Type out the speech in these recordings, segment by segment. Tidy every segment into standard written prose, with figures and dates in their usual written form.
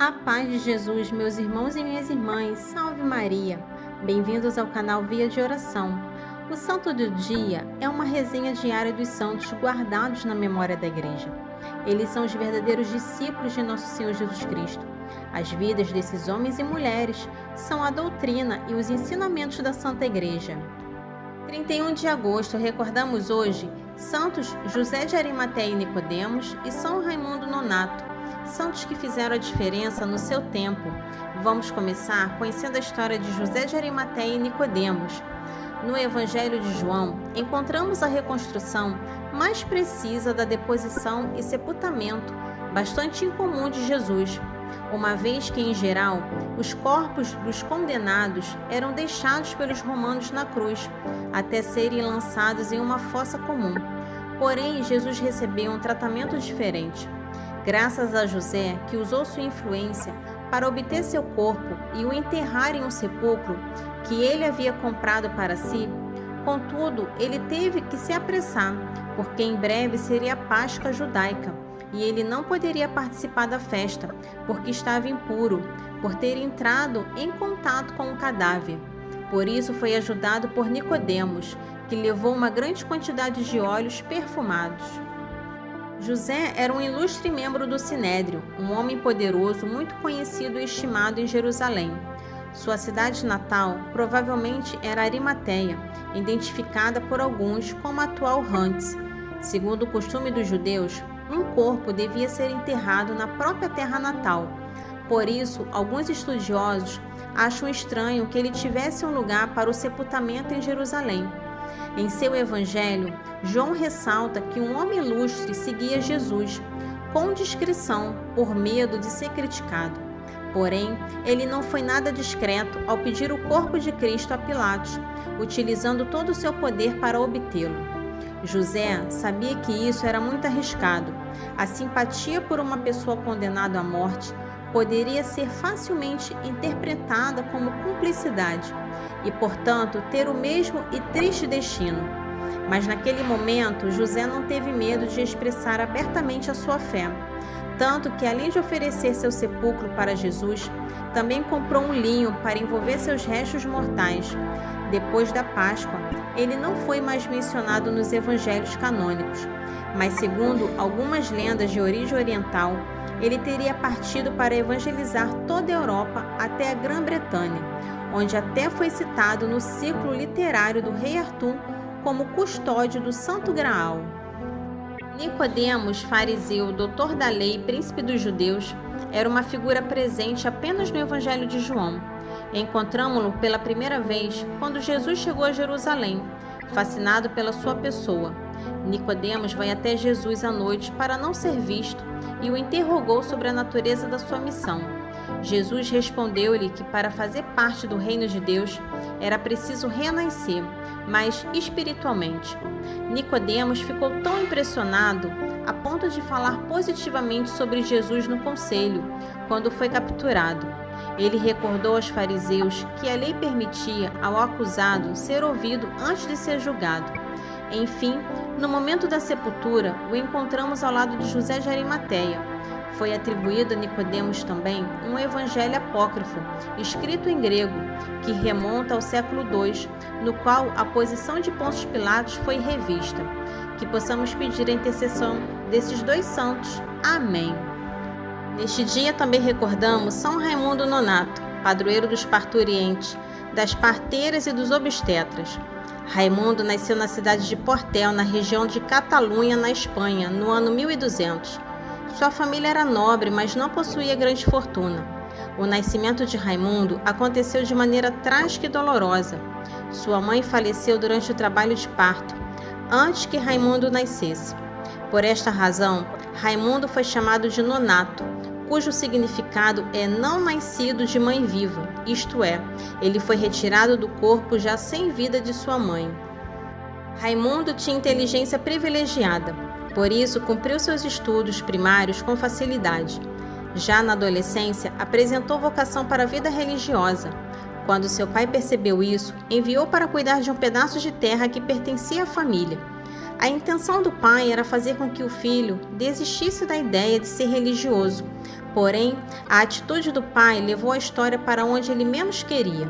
A paz de Jesus, meus irmãos e minhas irmãs, salve Maria! Bem-vindos ao canal Via de Oração. O Santo do Dia é uma resenha diária dos santos guardados na memória da Igreja. Eles são os verdadeiros discípulos de Nosso Senhor Jesus Cristo. As vidas desses homens e mulheres são a doutrina e os ensinamentos da Santa Igreja. 31 de agosto, recordamos hoje Santos José de Arimateia e Nicodemos e São Raimundo Nonato, santos que fizeram a diferença no seu tempo. Vamos começar conhecendo a história de José de Arimateia e Nicodemos. No Evangelho de João, encontramos a reconstrução mais precisa da deposição e sepultamento, bastante incomum de Jesus, uma vez que, em geral, os corpos dos condenados eram deixados pelos romanos na cruz, até serem lançados em uma fossa comum. Porém, Jesus recebeu um tratamento diferente. Graças a José, que usou sua influência para obter seu corpo e o enterrar em um sepulcro que ele havia comprado para si, contudo, ele teve que se apressar, porque em breve seria a Páscoa judaica, e ele não poderia participar da festa, porque estava impuro, por ter entrado em contato com o cadáver. Por isso foi ajudado por Nicodemos, que levou uma grande quantidade de óleos perfumados. José era um ilustre membro do Sinédrio, um homem poderoso muito conhecido e estimado em Jerusalém. Sua cidade natal provavelmente era Arimateia, identificada por alguns como a atual Rantz. Segundo o costume dos judeus, um corpo devia ser enterrado na própria terra natal. Por isso, alguns estudiosos acham estranho que ele tivesse um lugar para o sepultamento em Jerusalém. Em seu evangelho, João ressalta que um homem ilustre seguia Jesus, com discrição, por medo de ser criticado. Porém, ele não foi nada discreto ao pedir o corpo de Cristo a Pilatos, utilizando todo o seu poder para obtê-lo. José sabia que isso era muito arriscado. A simpatia por uma pessoa condenada à morte poderia ser facilmente interpretada como cumplicidade e, portanto, ter o mesmo e triste destino. Mas naquele momento, José não teve medo de expressar abertamente a sua fé, tanto que, além de oferecer seu sepulcro para Jesus, também comprou um linho para envolver seus restos mortais. Depois da Páscoa, ele não foi mais mencionado nos evangelhos canônicos, mas, segundo algumas lendas de origem oriental, ele teria partido para evangelizar toda a Europa até a Grã-Bretanha, onde até foi citado no ciclo literário do rei Artur como custódio do Santo Graal. Nicodemos, fariseu, doutor da lei e príncipe dos judeus, era uma figura presente apenas no Evangelho de João. Encontramo-lo pela primeira vez quando Jesus chegou a Jerusalém, fascinado pela sua pessoa. Nicodemos vai até Jesus à noite para não ser visto e o interrogou sobre a natureza da sua missão. Jesus respondeu-lhe que para fazer parte do reino de Deus era preciso renascer, mas espiritualmente. Nicodemos ficou tão impressionado a ponto de falar positivamente sobre Jesus no conselho, quando foi capturado. Ele recordou aos fariseus que a lei permitia ao acusado ser ouvido antes de ser julgado. Enfim, no momento da sepultura, o encontramos ao lado de José de Arimateia. Foi atribuído a Nicodemos também um evangelho apócrifo, escrito em grego, que remonta ao século II, no qual a posição de Pôncio Pilatos foi revista. Que possamos pedir a intercessão desses dois santos. Amém. Neste dia também recordamos São Raimundo Nonato, padroeiro dos parturientes, das parteiras e dos obstetras. Raimundo nasceu na cidade de Portel, na região de Catalunha, na Espanha, no ano 1200. Sua família era nobre, mas não possuía grande fortuna. O nascimento de Raimundo aconteceu de maneira trágica e dolorosa. Sua mãe faleceu durante o trabalho de parto, antes que Raimundo nascesse. Por esta razão, Raimundo foi chamado de Nonato, cujo significado é não nascido de mãe viva, isto é, ele foi retirado do corpo já sem vida de sua mãe. Raimundo tinha inteligência privilegiada, por isso cumpriu seus estudos primários com facilidade. Já na adolescência, apresentou vocação para a vida religiosa. Quando seu pai percebeu isso, enviou para cuidar de um pedaço de terra que pertencia à família. A intenção do pai era fazer com que o filho desistisse da ideia de ser religioso, Porém, a atitude do pai levou a história para onde ele menos queria.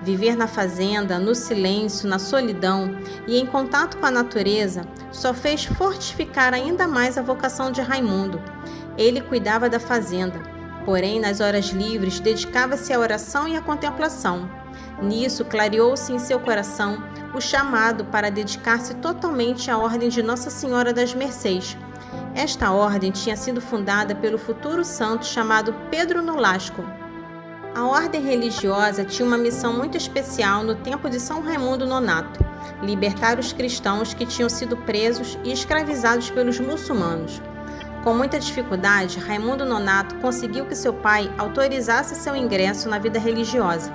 Viver na fazenda, no silêncio, na solidão e em contato com a natureza só fez fortificar ainda mais a vocação de Raimundo. Ele cuidava da fazenda, porém, nas horas livres, dedicava-se à oração e à contemplação. Nisso, clareou-se em seu coração o chamado para dedicar-se totalmente à Ordem de Nossa Senhora das Mercês. Esta ordem tinha sido fundada pelo futuro santo chamado Pedro Nolasco. A ordem religiosa tinha uma missão muito especial no tempo de São Raimundo Nonato: libertar os cristãos que tinham sido presos e escravizados pelos muçulmanos. Com muita dificuldade, Raimundo Nonato conseguiu que seu pai autorizasse seu ingresso na vida religiosa.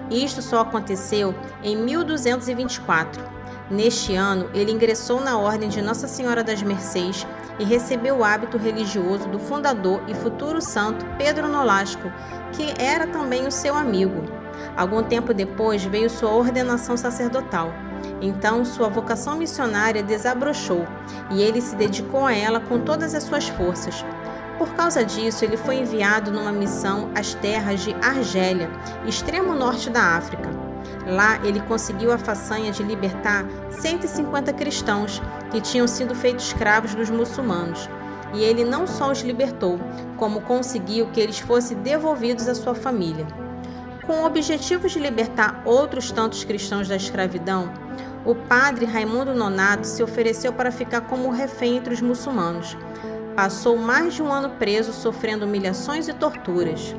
Isto só aconteceu em 1224. Neste ano, ele ingressou na Ordem de Nossa Senhora das Mercês e recebeu o hábito religioso do fundador e futuro santo Pedro Nolasco, que era também o seu amigo. Algum tempo depois veio sua ordenação sacerdotal. Então, sua vocação missionária desabrochou e ele se dedicou a ela com todas as suas forças. Por causa disso, ele foi enviado numa missão às terras de Argélia, extremo norte da África. Lá, ele conseguiu a façanha de libertar 150 cristãos que tinham sido feitos escravos dos muçulmanos. E ele não só os libertou, como conseguiu que eles fossem devolvidos à sua família. Com o objetivo de libertar outros tantos cristãos da escravidão, o padre Raimundo Nonato se ofereceu para ficar como refém entre os muçulmanos. Passou mais de um ano preso, sofrendo humilhações e torturas.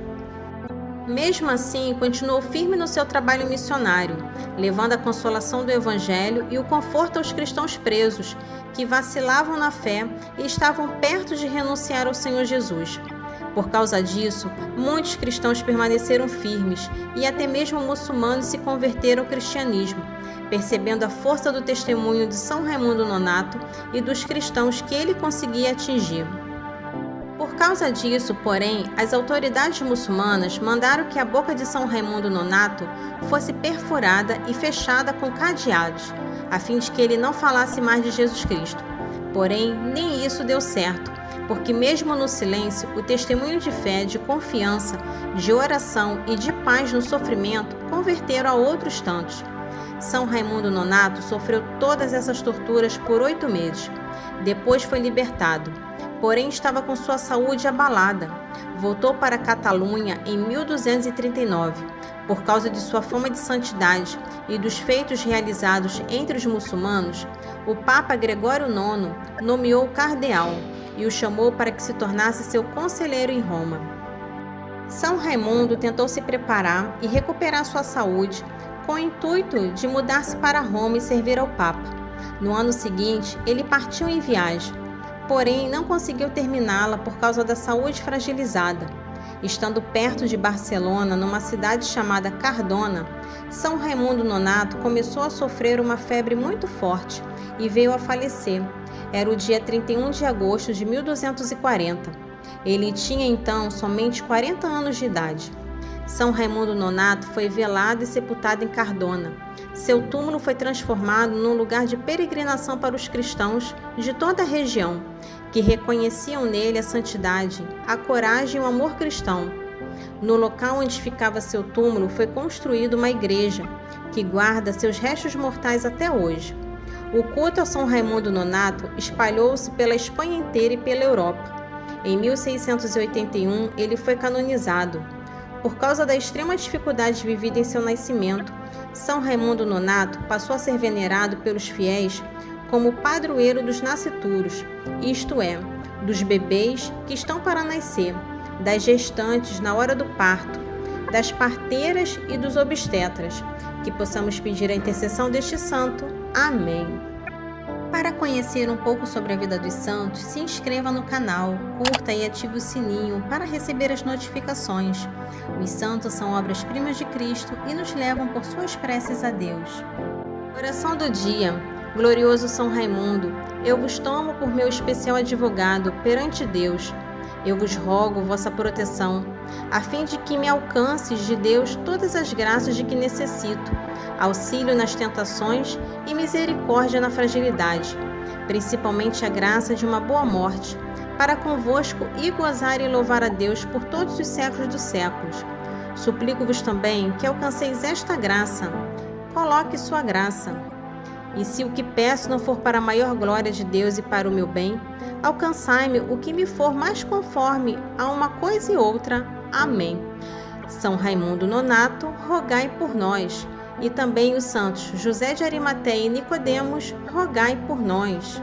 Mesmo assim, continuou firme no seu trabalho missionário, levando a consolação do Evangelho e o conforto aos cristãos presos, que vacilavam na fé e estavam perto de renunciar ao Senhor Jesus. Por causa disso, muitos cristãos permaneceram firmes e até mesmo muçulmanos se converteram ao cristianismo, percebendo a força do testemunho de São Raimundo Nonato e dos cristãos que ele conseguia atingir. Por causa disso, porém, as autoridades muçulmanas mandaram que a boca de São Raimundo Nonato fosse perfurada e fechada com cadeados, a fim de que ele não falasse mais de Jesus Cristo. Porém, nem isso deu certo, porque mesmo no silêncio, o testemunho de fé, de confiança, de oração e de paz no sofrimento converteram a outros tantos. São Raimundo Nonato sofreu todas essas torturas por 8 meses. Depois foi libertado. Porém, estava com sua saúde abalada. Voltou para a Catalunha em 1239. Por causa de sua fama de santidade e dos feitos realizados entre os muçulmanos, o Papa Gregório IX nomeou cardeal e o chamou para que se tornasse seu conselheiro em Roma. São Raimundo tentou se preparar e recuperar sua saúde com o intuito de mudar-se para Roma e servir ao Papa. No ano seguinte, ele partiu em viagem, porém não conseguiu terminá-la por causa da saúde fragilizada. Estando perto de Barcelona, numa cidade chamada Cardona, São Raimundo Nonato começou a sofrer uma febre muito forte e veio a falecer. Era o dia 31 de agosto de 1240. Ele tinha então somente 40 anos de idade. São Raimundo Nonato foi velado e sepultado em Cardona. Seu túmulo foi transformado num lugar de peregrinação para os cristãos de toda a região, que reconheciam nele a santidade, a coragem e o amor cristão. No local onde ficava seu túmulo foi construída uma igreja, que guarda seus restos mortais até hoje. O culto a São Raimundo Nonato espalhou-se pela Espanha inteira e pela Europa. Em 1681, ele foi canonizado. Por causa da extrema dificuldade vivida em seu nascimento, São Raimundo Nonato passou a ser venerado pelos fiéis como o padroeiro dos nascituros, isto é, dos bebês que estão para nascer, das gestantes na hora do parto, das parteiras e dos obstetras. Que possamos pedir a intercessão deste santo. Amém. Para conhecer um pouco sobre a vida dos santos, se inscreva no canal, curta e ative o sininho para receber as notificações. Os santos são obras-primas de Cristo e nos levam por suas preces a Deus. Oração do dia. Glorioso São Raimundo, eu vos tomo por meu especial advogado perante Deus. Eu vos rogo vossa proteção, a fim de que me alcances de Deus todas as graças de que necessito, auxílio nas tentações e misericórdia na fragilidade, principalmente a graça de uma boa morte, para convosco e gozar e louvar a Deus por todos os séculos dos séculos. Suplico-vos também que alcanceis esta graça. Coloque sua graça. E se o que peço não for para a maior glória de Deus e para o meu bem, alcançai-me o que me for mais conforme a uma coisa e outra. Amém. São Raimundo Nonato, rogai por nós. E também os santos José de Arimateia e Nicodemos, rogai por nós.